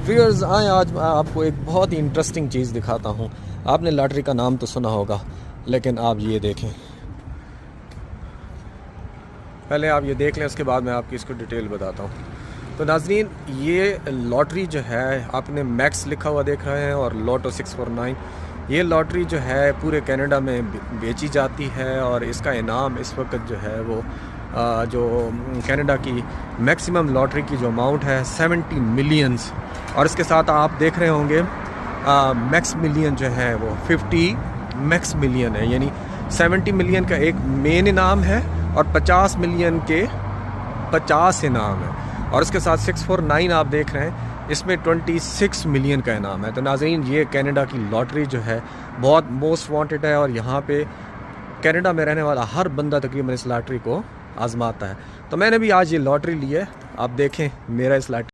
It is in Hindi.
व्यूअर्स आए, आज मैं आपको एक बहुत ही इंटरेस्टिंग चीज़ दिखाता हूँ। आपने लॉटरी का नाम तो सुना होगा, लेकिन आप ये देखें, पहले आप ये देख लें, उसके बाद मैं आपकी इसको डिटेल बताता हूँ। तो नाजरीन, ये लॉटरी जो है, आपने मैक्स लिखा हुआ देख रहे हैं और लॉटो 649, ये लॉटरी जो है पूरे कनाडा में बेची जाती है और इसका इनाम इस वक्त जो है वो जो कनाडा की मैक्सिमम लॉटरी की जो अमाउंट है 70 मिलियंस, और इसके साथ आप देख रहे होंगे मैक्स मिलियन जो है वो 50 मैक्स मिलियन है, यानी 70 मिलियन का एक मेन इनाम है और 50 मिलियन के 50 इनाम है, और इसके साथ 649 आप देख रहे हैं, इसमें 26 मिलियन का इनाम है। तो नाज़रीन, ये कनाडा की लॉटरी जो है बहुत मोस्ट वांटेड है और यहाँ पे कनाडा में रहने वाला हर बंदा तकरीबन इस लॉटरी को आजमाता है। तो मैंने भी आज ये लॉटरी ली है, आप देखें मेरा इस लॉटरी